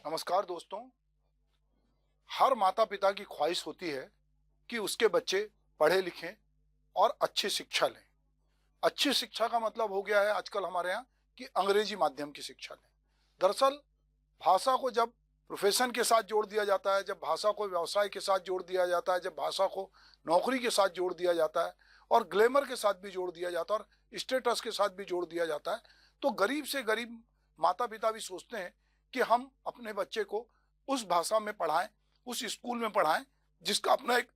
नमस्कार दोस्तों। हर माता पिता की ख्वाहिश होती है कि उसके बच्चे पढ़े लिखें और अच्छी शिक्षा लें। अच्छी शिक्षा का मतलब हो गया है आजकल हमारे यहाँ कि अंग्रेजी माध्यम की शिक्षा लें। दरअसल भाषा को जब प्रोफेशन के साथ जोड़ दिया जाता है, जब भाषा को व्यवसाय के साथ जोड़ दिया जाता है, जब भाषा को नौकरी के साथ जोड़ दिया जाता है और ग्लैमर के साथ भी जोड़ दिया जाता है और स्टेटस के साथ भी जोड़ दिया जाता है, तो गरीब से गरीब माता पिता भी सोचते हैं कि हम अपने बच्चे को उस भाषा में पढ़ाएं, उस स्कूल में पढ़ाएं जिसका अपना एक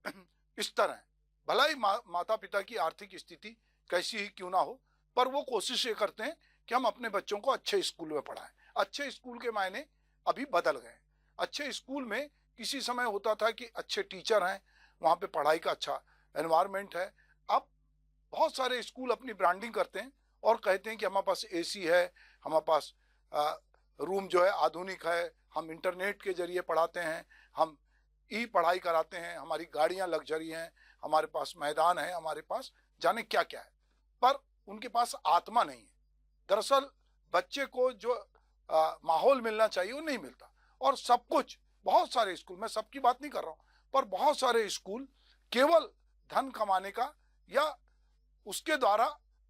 स्तर है। भला ही माता पिता की आर्थिक स्थिति कैसी ही क्यों ना हो, पर वो कोशिश ये करते हैं कि हम अपने बच्चों को अच्छे स्कूल में पढ़ाएं। अच्छे स्कूल के मायने अभी बदल गए। अच्छे स्कूल में किसी समय होता था कि अच्छे टीचर हैं, वहाँ पे पढ़ाई का अच्छा एनवायरनमेंट है। अब बहुत सारे स्कूल अपनी ब्रांडिंग करते हैं और कहते हैं कि हमारे पास एसी है, हमारे पास रूम जो है आधुनिक है, हम इंटरनेट के जरिए पढ़ाते हैं, हम ई पढ़ाई कराते हैं, हमारी गाड़ियाँ लग्जरी हैं, हमारे पास मैदान है, हमारे पास जाने क्या क्या है, पर उनके पास आत्मा नहीं है। दरअसल बच्चे को जो माहौल मिलना चाहिए वो नहीं मिलता। और सब कुछ बहुत सारे स्कूल, मैं सबकी बात नहीं कर रहा हूँ, पर बहुत सारे स्कूल केवल धन कमाने का या उसके द्वारा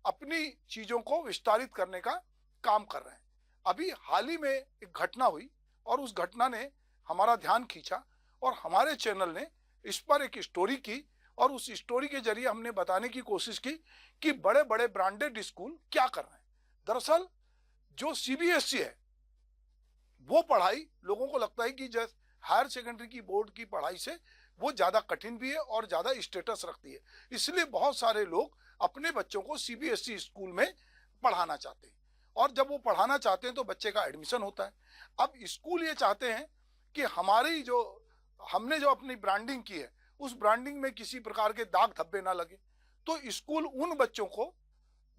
अपनी चीजों को विस्तारित करने का काम कर रहे हैं। अभी हाल ही में एक घटना हुई और उस घटना ने हमारा ध्यान खींचा और हमारे चैनल ने इस पर एक स्टोरी की और उस स्टोरी के जरिए हमने बताने की कोशिश की कि बड़े बड़े ब्रांडेड स्कूल क्या कर रहे हैं। दरअसल जो सीबीएसई है वो पढ़ाई लोगों को लगता है कि जैसे हायर सेकेंडरी की बोर्ड की पढ़ाई से वो ज्यादा कठिन भी है और ज्यादा स्टेटस रखती है, इसलिए बहुत सारे लोग अपने बच्चों को सीबीएसई स्कूल में पढ़ाना चाहते हैं। और जब वो पढ़ाना चाहते हैं तो बच्चे का एडमिशन होता है। अब स्कूल ये चाहते हैं कि हमारी जो हमने जो अपनी ब्रांडिंग की है उस ब्रांडिंग में किसी प्रकार के दाग धब्बे ना लगे। तो स्कूल उन बच्चों को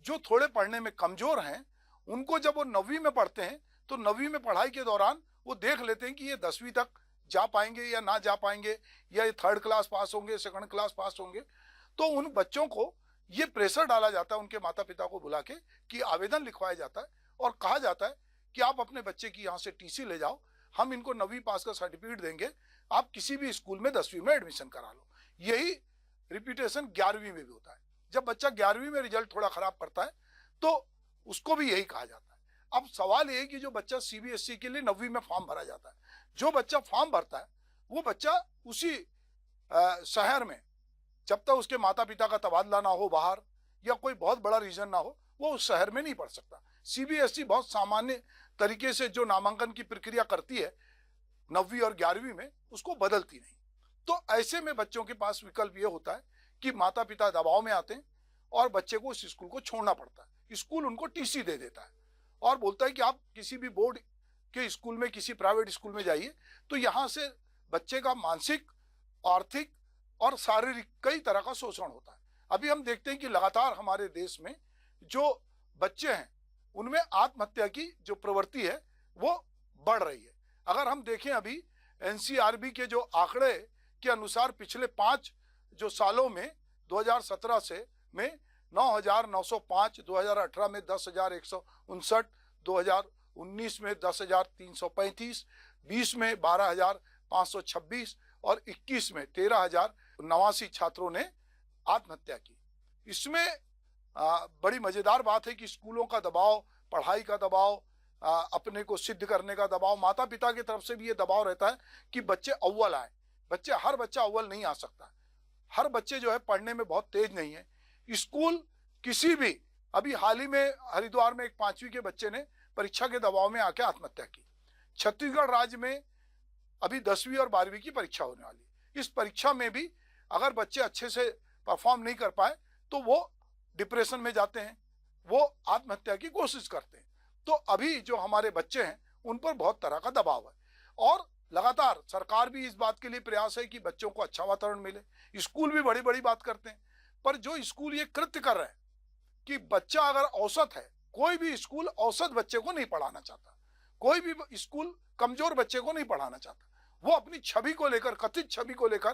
जो थोड़े पढ़ने में कमजोर हैं उनको जब वो 9वीं में पढ़ते हैं तो 9वीं में पढ़ाई के दौरान वो देख लेते हैं कि ये 10वीं तक जा पाएंगे या ना जा पाएंगे, या ये 3rd क्लास पास होंगे, 2nd क्लास पास होंगे। तो उन बच्चों को ये प्रेशर डाला जाता है, उनके माता पिता को बुला के कि आवेदन लिखवाया जाता है और कहा जाता है कि आप अपने बच्चे की यहाँ से टीसी ले जाओ, हम इनको 9वीं पास का सर्टिफिकेट देंगे, आप किसी भी स्कूल में 10वीं में एडमिशन करा लो। यही रिपीटेशन 11वीं में भी होता है। जब बच्चा 11वीं में रिजल्ट थोड़ा खराब करता है तो उसको भी यही कहा जाता है। अब सवाल ये है कि जो बच्चा सीबीएसई के लिए 9वीं में फॉर्म भरा जाता है, जो बच्चा फॉर्म भरता है वो बच्चा उसी शहर में, जब तक उसके माता पिता का तबादला ना हो बाहर या कोई बहुत बड़ा रीजन ना हो, वो उस शहर में नहीं पढ़ सकता। सीबीएसई बहुत सामान्य तरीके से जो नामांकन की प्रक्रिया करती है 9वीं और 11वीं में, उसको बदलती नहीं। तो ऐसे में बच्चों के पास विकल्प ये होता है कि माता पिता दबाव में आते हैं और बच्चे को उस स्कूल को छोड़ना पड़ता है। स्कूल उनको टीसी दे देता है और बोलता है कि आप किसी भी बोर्ड के स्कूल में, किसी प्राइवेट स्कूल में जाइए। तो यहाँ से बच्चे का मानसिक, आर्थिक और शारीरिक कई तरह का शोषण होता है। अभी हम देखते हैं कि लगातार हमारे देश में जो बच्चे हैं उनमें आत्महत्या की जो प्रवृत्ति है वो बढ़ रही है। अगर हम देखें अभी एनसीआरबी के जो आंकड़े के अनुसार पिछले 5 जो सालों में 2017 से में 9,905, 2018 में 10,159, 2019 में 10,335, 20 में 12,526 और 21 में 13,089 छात्रों ने आत्महत्या की। इसमें बड़ी मजेदार बात है कि स्कूलों का दबाव, पढ़ाई का दबाव, अपने को सिद्ध करने का दबाव, माता पिता की तरफ से भी ये दबाव रहता है कि बच्चे अव्वल आए। हर बच्चा अव्वल नहीं आ सकता, हर बच्चे जो है पढ़ने में बहुत तेज नहीं है। स्कूल किसी भी, अभी हाल ही में हरिद्वार में एक 5वीं के बच्चे ने परीक्षा के दबाव में आके आत्महत्या की। छत्तीसगढ़ राज्य में अभी 10वीं और 12वीं की परीक्षा होने वाली है। इस परीक्षा में भी अगर बच्चे अच्छे से परफॉर्म नहीं कर पाए तो वो डिप्रेशन में जाते हैं, वो आत्महत्या की कोशिश करते हैं। तो अभी जो हमारे बच्चे हैं उन पर बहुत तरह का दबाव है और लगातार सरकार भी इस बात के लिए प्रयास है कि बच्चों को अच्छा वातावरण मिले। स्कूल भी बड़ी बड़ी बात करते हैं, पर जो स्कूल ये कृत्य कर रहे हैं कि बच्चा अगर औसत है, कोई भी स्कूल औसत बच्चे को नहीं पढ़ाना चाहता, कोई भी स्कूल कमजोर बच्चे को नहीं पढ़ाना चाहता। वो अपनी छवि को लेकर, कथित छवि को लेकर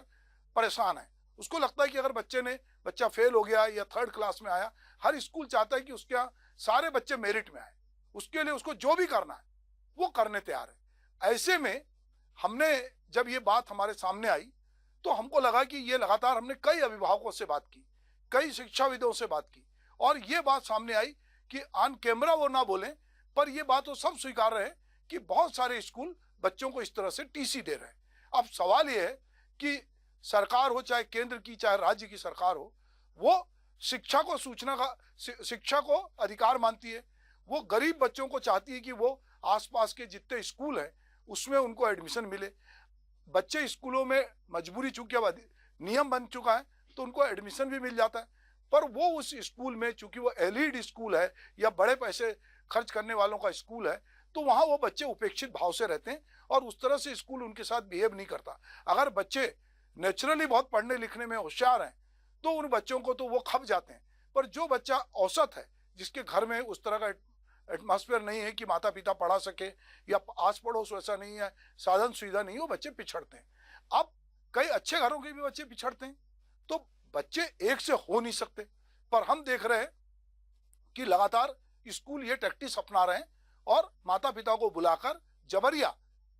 परेशान है। उसको लगता है कि अगर बच्चा फेल हो गया या 3rd क्लास में आया, हर स्कूल चाहता है कि उसके यहाँ सारे बच्चे मेरिट में आए, उसके लिए उसको जो भी करना है वो करने तैयार है। ऐसे में हमने जब ये बात हमारे सामने आई तो हमको लगा कि ये लगातार हमने कई अभिभावकों से बात की, कई शिक्षाविदों से बात की, और ये बात सामने आई कि ऑन कैमरा वो ना बोलें, पर ये बात वो सब स्वीकार रहे हैं कि बहुत सारे स्कूल बच्चों को इस तरह से टीसी दे रहे हैं। अब सवाल ये है कि सरकार हो, चाहे केंद्र की चाहे राज्य की सरकार हो, वो शिक्षा को सूचना का शिक्षा को अधिकार मानती है। वो गरीब बच्चों को चाहती है कि वो आसपास के जितने स्कूल हैं उसमें उनको एडमिशन मिले। बच्चे स्कूलों में मजबूरी, चूंकि अब नियम बन चुका है तो उनको एडमिशन भी मिल जाता है, पर वो उस स्कूल में, चूंकि वो एलिड स्कूल है या बड़े पैसे खर्च करने वालों का स्कूल है, तो वहां वो बच्चे उपेक्षित भाव से रहते हैं और उस तरह से स्कूल उनके साथ बिहेव नहीं करता। अगर बच्चे नेचुरली बहुत पढ़ने लिखने में होशियार हैं तो उन बच्चों को तो वो खप जाते हैं, पर जो बच्चा औसत है, जिसके घर में उस तरह का एटमॉस्फेयर नहीं है कि माता पिता पढ़ा सके या आस पड़ोस वैसा नहीं है, साधन सुविधा नहीं है, वो बच्चे पिछड़ते हैं। अब कई अच्छे घरों के भी बच्चे पिछड़ते हैं, तो बच्चे एक से हो नहीं सकते। पर हम देख रहे हैं कि लगातार स्कूल ये टैक्टिस अपना रहे हैं और माता पिता को बुलाकर जबरिया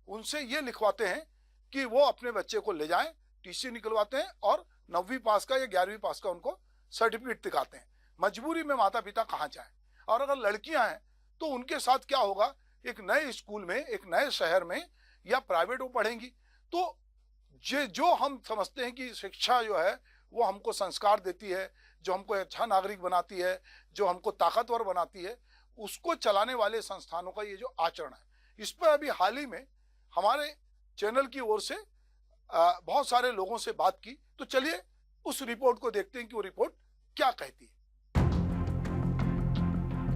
उनसे ये लिखवाते हैं कि वो अपने बच्चे को ले जाएं, टीसी निकलवाते हैं और 9वीं पास का या 11वीं पास का उनको सर्टिफिकेट दिखाते हैं। मजबूरी में माता पिता कहाँ जाएं? और अगर लड़कियां हैं तो उनके साथ क्या होगा? एक नए स्कूल में, एक नए शहर में या प्राइवेट वो पढ़ेंगी, तो जो हम समझते हैं कि शिक्षा जो है वो हमको संस्कार देती है, जो हमको अच्छा नागरिक बनाती है, जो हमको ताकतवर बनाती है, उसको चलाने वाले संस्थानों का ये जो आचरण है, इस पर अभी हाल ही में हमारे चैनल की ओर से बहुत सारे लोगों से बात की। तो चलिए उस रिपोर्ट को देखते हैं कि वो रिपोर्ट क्या कहती है।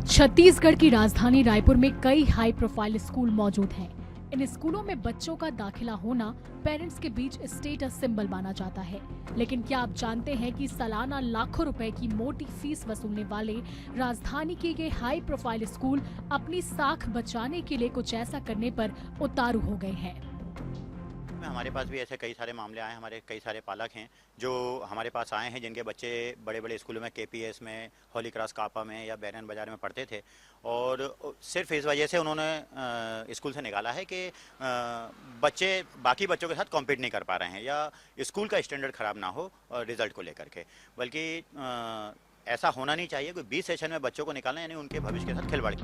छत्तीसगढ़ की राजधानी रायपुर में कई हाई प्रोफाइल स्कूल मौजूद हैं। इन स्कूलों में बच्चों का दाखिला होना पेरेंट्स के बीच स्टेटस सिंबल माना जाता है। लेकिन क्या आप जानते हैं कि सालाना लाखों रुपए की मोटी फीस वसूलने वाले राजधानी के ये हाई प्रोफाइल स्कूल अपनी साख बचाने के लिए कुछ ऐसा करने पर उतारू हो गए हैं। हमारे पास भी ऐसे कई सारे मामले आए हैं। हमारे कई सारे पालक हैं जो हमारे पास आए हैं जिनके बच्चे बड़े बड़े स्कूलों में, केपीएस में, होली क्रॉस कापा में या बैरन बाजार में पढ़ते थे, और सिर्फ इस वजह से उन्होंने स्कूल से निकाला है कि बच्चे बाकी बच्चों के साथ कॉम्पीट नहीं कर पा रहे हैं या स्कूल का स्टैंडर्ड ख़राब ना हो रिजल्ट को लेकर के। बल्कि ऐसा होना नहीं चाहिए। कोई 20 सेशन में बच्चों को निकालना यानी उनके भविष्य के साथ खिलवाड़।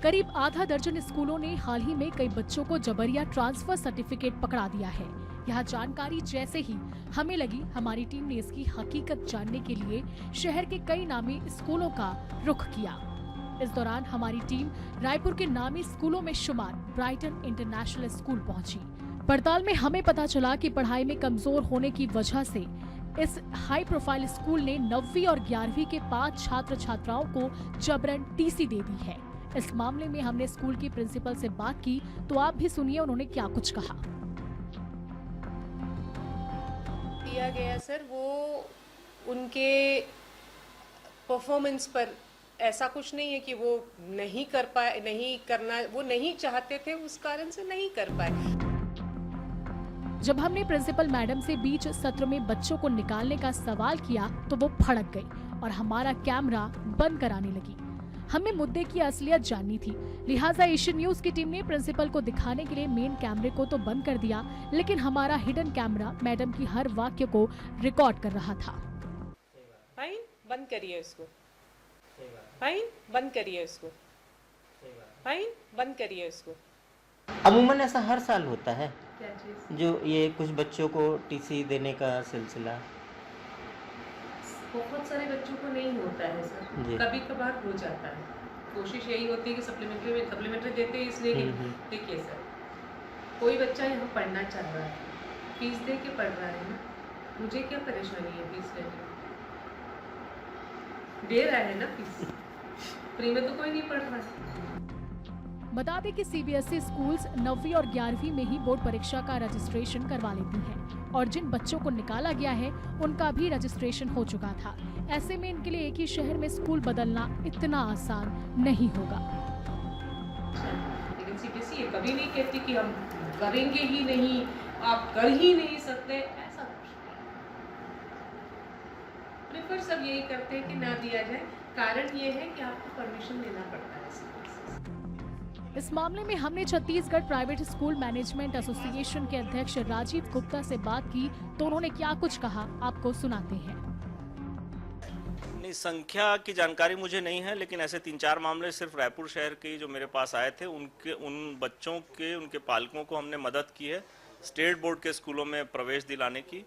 करीब आधा दर्जन स्कूलों ने हाल ही में कई बच्चों को जबरिया ट्रांसफर सर्टिफिकेट पकड़ा दिया है। यह जानकारी जैसे ही हमें लगी, हमारी टीम ने इसकी हकीकत जानने के लिए शहर के कई नामी स्कूलों का रुख किया। इस दौरान हमारी टीम रायपुर के नामी स्कूलों में शुमार ब्राइटन इंटरनेशनल स्कूल पहुंची। पड़ताल में हमें पता चला कि पढ़ाई में कमजोर होने की वजह से इस हाई प्रोफाइल स्कूल ने 9वीं और 11वीं के 5 छात्र छात्राओं को जबरन टीसी दे दी है। इस मामले में हमने स्कूल की प्रिंसिपल से बात की, तो आप भी सुनिए उन्होंने क्या कुछ कहा। दिया गया सर, वो उनके परफॉर्मेंस पर ऐसा कुछ नहीं है कि वो नहीं कर पाए, नहीं करना वो नहीं चाहते थे, उस कारण से नहीं कर पाए। जब हमने प्रिंसिपल मैडम से बीच सत्र में बच्चों को निकालने का सवाल किया तो वो भड़क गई और हमारा कैमरा बंद कराने लगी। हमें मुद्दे की असलियत जाननी थी, लिहाजा एशियन न्यूज की टीम ने प्रिंसिपल को दिखाने के लिए मेन कैमरे को तो बंद कर दिया, लेकिन हमारा हिडन कैमरा मैडम की हर वाक्य को रिकॉर्ड कर रहा था। फाइन, बंद करिए उसको। फाइन, बंद करिए उसको। फाइन, बंद करिए उसको। अमूमन ऐसा हर साल होता है क्या चीज़? जो ये कुछ बच्चों को टीसी देने का सिलसिला। बहुत सारे बच्चों को नहीं होता है सर, कभी कभार हो जाता है। कोशिश यही होती है कि सप्लीमेंट्री देते हैं, इसलिए कि देखिए सर, कोई बच्चा यहाँ पढ़ना चाह रहा है, फीस दे के पढ़ रहा है ना, मुझे क्या परेशानी है फीस लेने? दे रहा है ना फीस, फ्री में तो कोई नहीं पढ़ रहा है। बता दें कि सीबीएसई स्कूल्स 9वीं और 11वीं में ही बोर्ड परीक्षा का रजिस्ट्रेशन करवा लेती हैं और जिन बच्चों को निकाला गया है उनका भी रजिस्ट्रेशन हो चुका था। ऐसे में इनके लिए एक ही शहर में स्कूल बदलना इतना आसान नहीं होगा। लेकिन सीबीएसई कभी नहीं कहती कि हम करेंगे ही नहीं, आप कर ही नहीं सकते, ऐसा कुछ नहीं। प्रेफर सब यही करते हैं कि ना दिया जाए। कारण ये है कि आपको परमिशन लेना पड़ता है। इस मामले में हमने Chhattisgarh private school management association के अध्यक्ष राजीव गुप्ता से बात की, तो उन्होंने क्या कुछ कहा आपको सुनाते हैं। नहीं, संख्या की जानकारी मुझे नहीं है, लेकिन ऐसे 3-4 मामले सिर्फ रायपुर शहर के जो मेरे पास आए थे, उन बच्चों के उनके पालकों को हमने मदद की है स्टेट बोर्ड के स्कूलों में प्रवेश दिलाने की।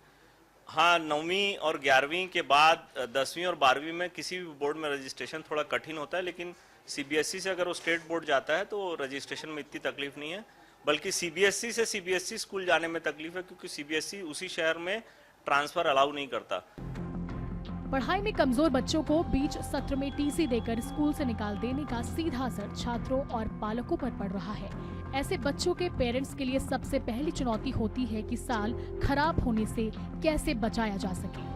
हाँ, 9वीं और 11वीं के बाद 10वीं और 12वीं में किसी भी बोर्ड में रजिस्ट्रेशन थोड़ा कठिन होता है, लेकिन सीबीएसई से अगर वो स्टेट बोर्ड जाता है तो रजिस्ट्रेशन में इतनी तकलीफ नहीं है, बल्कि सीबीएसई से सीबीएसई स्कूल जाने में तकलीफ है, क्योंकि सीबीएसई उसी शहर में ट्रांसफर अलाउ नहीं करता। पढ़ाई में कमजोर बच्चों को बीच सत्र में टीसी देकर स्कूल से निकाल देने का सीधा असर छात्रों और पालकों पर पड़ रहा है। ऐसे बच्चों के पेरेंट्स के लिए सबसे पहली चुनौती होती है कि साल खराब होने से कैसे बचाया जा सके।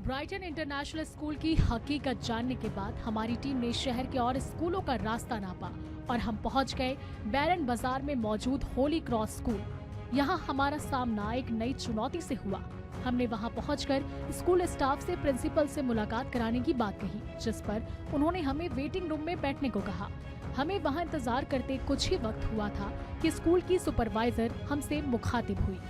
ब्राइटन इंटरनेशनल स्कूल की हकीकत जानने के बाद हमारी टीम ने शहर के और स्कूलों का रास्ता नापा और हम पहुंच गए बैरन बाजार में मौजूद होली क्रॉस स्कूल। यहां हमारा सामना एक नई चुनौती से हुआ। हमने वहां पहुंचकर स्कूल स्टाफ से प्रिंसिपल से मुलाकात कराने की बात कही, जिस पर उन्होंने हमें वेटिंग रूम में बैठने को कहा। हमें वहां इंतजार करते कुछ ही वक्त हुआ था कि स्कूल की सुपरवाइजर हमसे मुखातिब हुई।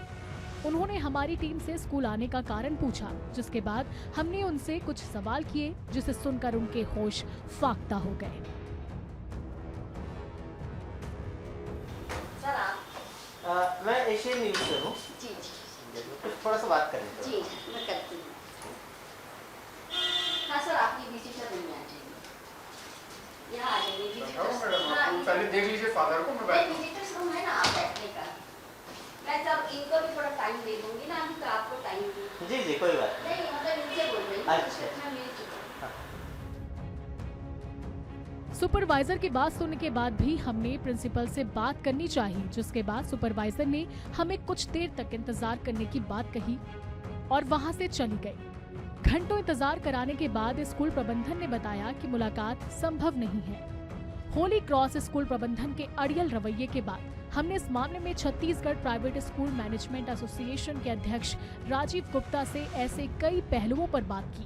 उन्होंने हमारी टीम से स्कूल आने का कारण पूछा, जिसके बाद हमने उनसे कुछ सवाल किए, जिसे सुनकर उनके होश फाख्ता हो गए। सर मैं एशियन न्यूज से हूँ। जी कुछ थोड़ा सा बात करें जी मैं करती हूँ। हाँ सर, आपकी विजिटर रूम में आ जाइए, यहाँ आ जाइए विजिटर्स। पहले देख लीजिए फादर को। मैं विजिटर्स रूम है ना, आप बैठने का। मैं तब इनको भी थोड़ा टाइम दे दूंगी ना, अभी तो आपको टाइम दूँ। जी कोई बात नहीं मतलब इनसे बोल रही हूँ। अच्छा। मैं मिल चुका। सुपरवाइजर की बात सुनने के बाद भी हमने प्रिंसिपल से बात करनी चाहिए, जिसके बाद सुपरवाइजर ने हमें कुछ देर तक इंतजार करने की बात कही और वहां से चली गई। घंटों इंतजार कराने के बाद स्कूल प्रबंधन ने बताया कि मुलाकात संभव नहीं है। होली क्रॉस स्कूल प्रबंधन के अड़ियल रवैये के बाद हमने इस मामले में Chhattisgarh private school management association के अध्यक्ष राजीव गुप्ता से ऐसे कई पहलुओं पर बात की।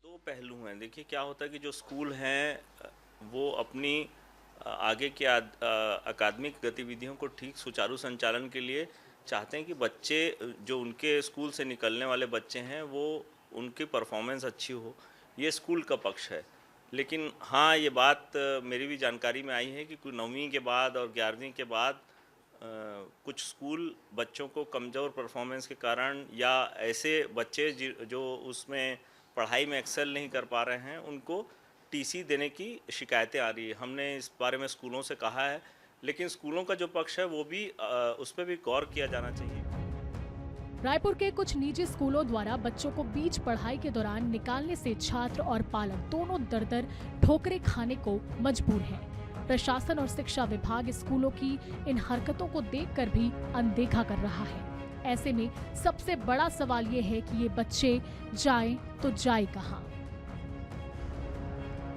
दो पहलू हैं। देखिए, क्या होता है कि जो स्कूल हैं वो अपनी आगे के अकादमिक गतिविधियों को ठीक सुचारू संचालन के लिए चाहते हैं कि बच्चे जो उनके स्कूल से निकलने वाले बच्चे हैं वो उनकी परफॉर्मेंस अच्छी हो। ये स्कूल का पक्ष है। लेकिन हाँ, ये बात मेरी भी जानकारी में आई है कि 9वीं के बाद और 11वीं के बाद कुछ स्कूल बच्चों को कमज़ोर परफॉर्मेंस के कारण या ऐसे बच्चे जो उसमें पढ़ाई में एक्सेल नहीं कर पा रहे हैं, उनको टीसी देने की शिकायतें आ रही है। हमने इस बारे में स्कूलों से कहा है, लेकिन स्कूलों का जो पक्ष है वो भी उस पर भी गौर किया जाना चाहिए। रायपुर के कुछ निजी स्कूलों द्वारा बच्चों को बीच पढ़ाई के दौरान निकालने से छात्र और पालक दोनों दर-दर ठोकरें खाने को मजबूर हैं। प्रशासन और शिक्षा विभाग स्कूलों की इन हरकतों को देखकर भी अनदेखा कर रहा है। ऐसे में सबसे बड़ा सवाल ये है कि ये बच्चे जाएं तो जाए कहां?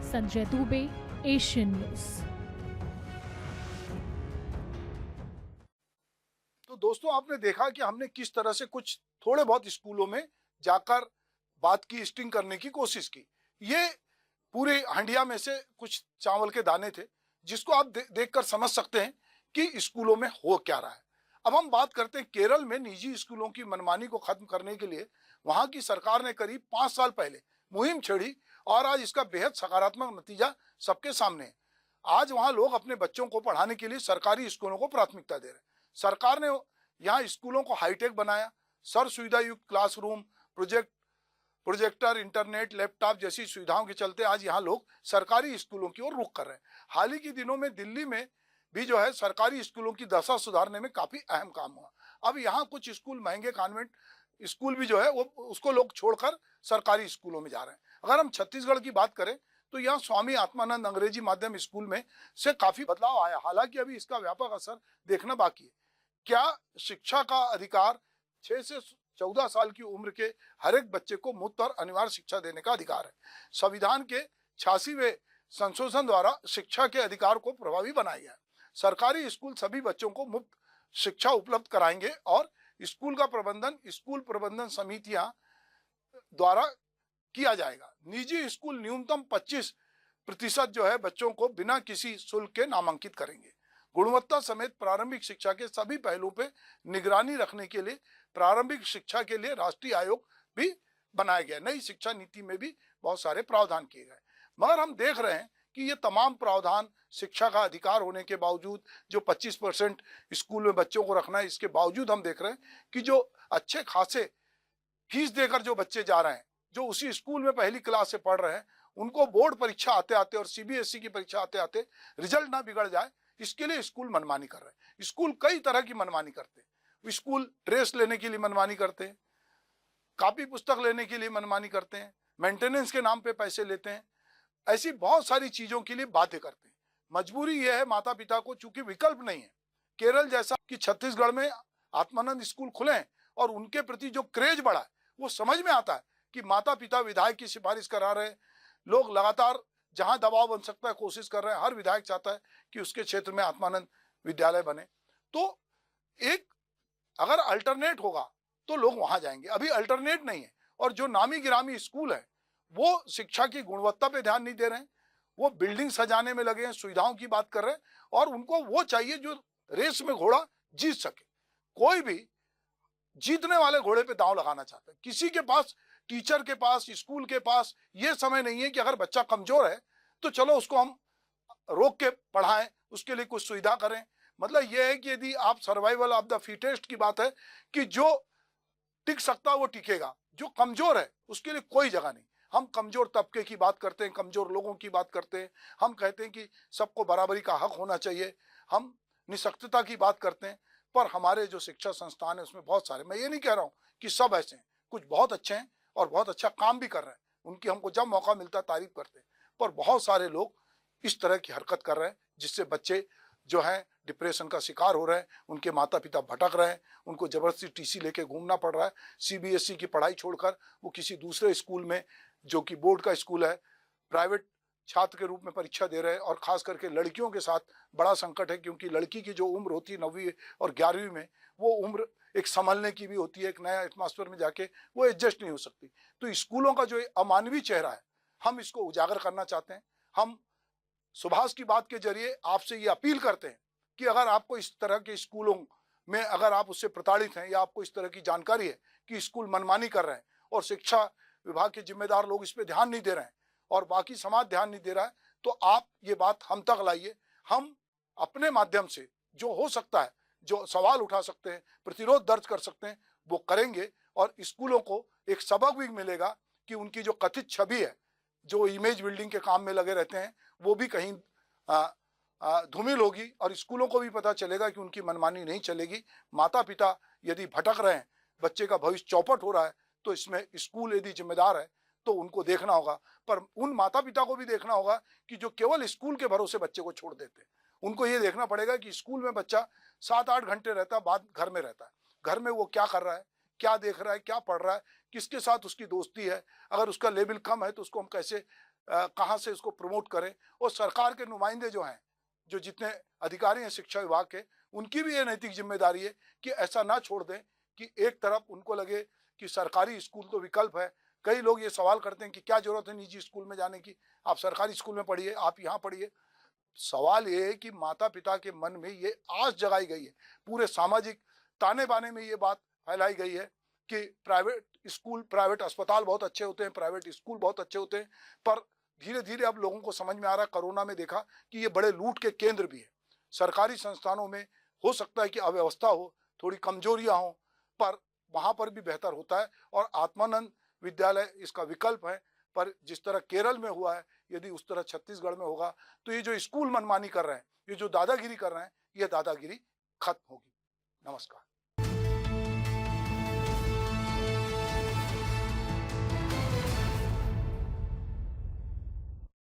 Sanjay Dubey, Asian news. तो दोस्तों, आपने देखा कि हमने किस तरह से कुछ थोड़े बहुत स्कूलों में जाकर बात की, स्टिंग करने की कोशिश की। ये पूरे हंडिया में से कुछ चावल के दाने थे, जिसको आप देखकर समझ सकते हैं कि स्कूलों में हो क्या रहा है। अब हम बात करते हैं केरल में निजी स्कूलों की मनमानी को खत्म करने के लिए वहां की सरकार ने करीब 5 साल पहले मुहिम छेड़ी और आज इसका बेहद सकारात्मक नतीजा सबके सामने है। आज वहां लोग अपने बच्चों को पढ़ाने के लिए सरकारी स्कूलों को प्राथमिकता दे रहे हैं। सरकार ने यहाँ स्कूलों को हाईटेक बनाया। सर्व सुविधा युक्त क्लासरूम, प्रोजेक्टर, इंटरनेट, लैपटॉप जैसी सुविधाओं के चलते आज यहाँ लोग सरकारी स्कूलों की ओर रुख कर रहे हैं। हाल ही के दिनों में दिल्ली में भी जो है सरकारी स्कूलों की दशा सुधारने में काफी अहम काम हुआ। अब यहाँ कुछ स्कूल, महंगे कॉन्वेंट स्कूल भी जो है वो उसको लोग छोड़कर सरकारी स्कूलों में जा रहे हैं। अगर हम छत्तीसगढ़ की बात करें तो यहाँ स्वामी आत्मानंद अंग्रेजी माध्यम स्कूल में से काफी बदलाव आया। हालांकि अभी इसका व्यापक असर देखना बाकी है। क्या शिक्षा का अधिकार 6 से 14 साल की उम्र के हर एक बच्चे को मुफ्त और अनिवार्य शिक्षा देने का अधिकार है। संविधान के 86वें संशोधन द्वारा शिक्षा के अधिकार को प्रभावी बनाया गया है। सरकारी स्कूल सभी बच्चों को मुफ्त शिक्षा उपलब्ध कराएंगे और स्कूल का प्रबंधन स्कूल प्रबंधन समितियां द्वारा किया जाएगा। निजी स्कूल न्यूनतम 25% जो है बच्चों को बिना किसी शुल्क के नामांकित करेंगे। गुणवत्ता समेत प्रारंभिक शिक्षा के सभी पहलुओं पे निगरानी रखने के लिए प्रारंभिक शिक्षा के लिए राष्ट्रीय आयोग भी बनाया गया। नई शिक्षा नीति में भी बहुत सारे प्रावधान किए गए, मगर हम देख रहे हैं कि ये तमाम प्रावधान शिक्षा का अधिकार होने के बावजूद, जो 25% स्कूल में बच्चों को रखना है, इसके बावजूद हम देख रहे हैं कि जो अच्छे खासे फीस देकर जो बच्चे जा रहे हैं, जो उसी स्कूल में पहली क्लास से पढ़ रहे हैं, उनको बोर्ड परीक्षा आते आते और सीबीएसई की परीक्षा आते आते रिजल्ट ना बिगड़ जाए, इसके लिए स्कूल मनमानी कर रहे हैं। स्कूल कई तरह की मनमानी करते हैं। स्कूल ड्रेस लेने के लिए मनमानी करते हैं, कॉपी पुस्तक लेने के लिए मनमानी करते हैं, मेंटेनेंस के नाम पे पैसे लेते हैं, ऐसी बहुत सारी चीजों के लिए बातें करते हैं। मजबूरी यह है माता पिता को, चूंकि विकल्प नहीं है। केरल जैसा कि छत्तीसगढ़ में आत्मानंद स्कूल खुले हैं और उनके प्रति जो क्रेज बढ़ा है, वो समझ में आता है कि माता पिता विधायक की सिफारिश करा रहे हैं, लोग लगातार जहां दबाव बन सकता है कोशिश कर रहे हैं। हर विधायक चाहता है कि उसके क्षेत्र में आत्मानंद विद्यालय बने। तो एक अगर अल्टरनेट होगा तो लोग वहां जाएंगे। अभी अल्टरनेट नहीं है, और जो नामी गिरामी स्कूल है वो शिक्षा की गुणवत्ता पे ध्यान नहीं दे रहे हैं, वो बिल्डिंग सजाने में लगे हैं, सुविधाओं की बात कर रहे हैं, और उनको वो चाहिए जो रेस में घोड़ा जीत सके। कोई भी जीतने वाले घोड़े पे दांव लगाना चाहता है। किसी के पास, टीचर के पास, स्कूल के पास ये समय नहीं है कि अगर बच्चा कमजोर है तो चलो उसको हम रोक के पढ़ाएं, उसके लिए कुछ सुविधा करें। मतलब यह है कि यदि आप सर्वाइवल ऑफ द फिटेस्ट की बात है कि जो टिक सकता है वो टिकेगा, जो कमजोर है उसके लिए कोई जगह नहीं। हम कमजोर तबके की बात करते हैं, कमजोर लोगों की बात करते हैं, हम कहते हैं कि सबको बराबरी का हक होना चाहिए, हम निःशक्तता की बात करते हैं, पर हमारे जो शिक्षा संस्थान है उसमें बहुत सारे, मैं ये नहीं कह रहा हूँ कि सब ऐसे हैं, कुछ बहुत अच्छे हैं और बहुत अच्छा काम भी कर रहे हैं, उनकी हमको जब मौका मिलता है तारीफ करते हैं, पर बहुत सारे लोग इस तरह की हरकत कर रहे हैं जिससे बच्चे जो हैं डिप्रेशन का शिकार हो रहे हैं, उनके माता पिता भटक रहे हैं, उनको जबरदस्ती टीसी लेके घूमना पड़ रहा है। सीबीएसई की पढ़ाई छोड़कर वो किसी दूसरे स्कूल में, जो कि बोर्ड का स्कूल है, प्राइवेट छात्र के रूप में परीक्षा दे रहे हैं। और खास करके लड़कियों के साथ बड़ा संकट है, क्योंकि लड़की की जो उम्र होती है 9वीं और 11वीं में, वो उम्र एक संभलने की भी होती है, एक नया एटमॉस्फेयर में जाके वो एडजस्ट नहीं हो सकती। तो स्कूलों का जो अमानवीय चेहरा है, हम इसको उजागर करना चाहते हैं। हम सुभाष की बात के जरिए आपसे ये अपील करते हैं कि अगर आपको इस तरह के स्कूलों में, अगर आप उससे प्रताड़ित हैं या आपको इस तरह की जानकारी है कि स्कूल मनमानी कर रहे हैं और शिक्षा विभाग के जिम्मेदार लोग इस पर ध्यान नहीं दे रहे हैं और बाकी समाज ध्यान नहीं दे रहा है, तो आप ये बात हम तक लाइए। हम अपने माध्यम से जो हो सकता है, जो सवाल उठा सकते हैं, प्रतिरोध दर्ज कर सकते हैं, वो करेंगे। और स्कूलों को एक सबक भी मिलेगा कि उनकी जो कथित छवि है, जो इमेज बिल्डिंग के काम में लगे रहते हैं, वो भी कहीं धूमिल होगी और स्कूलों को भी पता चलेगा कि उनकी मनमानी नहीं चलेगी। माता पिता यदि भटक रहे हैं, बच्चे का भविष्य चौपट हो रहा है, तो इसमें स्कूल यदि जिम्मेदार है तो उनको देखना होगा। पर उन माता पिता को भी देखना होगा कि जो केवल स्कूल के भरोसे बच्चे को छोड़ देते हैं, उनको ये देखना पड़ेगा कि स्कूल में बच्चा 7-8 घंटे रहता है, बाद घर में रहता है, घर में वो क्या कर रहा है, क्या देख रहा है, क्या पढ़ रहा है, किसके साथ उसकी दोस्ती है, अगर उसका लेवल कम है तो उसको हम कैसे कहाँ से उसको प्रमोट करें। और सरकार के नुमाइंदे जो हैं, जो जितने अधिकारी हैं शिक्षा विभाग के, उनकी भी ये नैतिक जिम्मेदारी है कि ऐसा ना छोड़ दें कि एक तरफ उनको लगे कि सरकारी स्कूल तो विकल्प है। कई लोग ये सवाल करते हैं कि क्या जरूरत है निजी स्कूल में जाने की, आप सरकारी स्कूल में पढ़िए, आप यहाँ पढ़िए। सवाल ये है कि माता पिता के मन में ये आस जगाई गई है, पूरे सामाजिक ताने बाने में ये बात फैलाई गई है कि प्राइवेट स्कूल, प्राइवेट अस्पताल बहुत अच्छे होते हैं, प्राइवेट स्कूल बहुत अच्छे होते हैं। पर धीरे धीरे अब लोगों को समझ में आ रहा है, कोरोना में देखा कि ये बड़े लूट के केंद्र भी है। सरकारी संस्थानों में हो सकता है कि अव्यवस्था हो, थोड़ी कमजोरियां हो, पर वहां पर भी बेहतर होता है। और आत्मानंद विद्यालय इसका विकल्प है। पर जिस तरह केरल में हुआ है, यदि उस तरह छत्तीसगढ़ में होगा तो ये जो स्कूल मनमानी कर रहे हैं, ये जो दादागिरी कर रहे हैं, ये दादागिरी खत्म होगी। नमस्कार।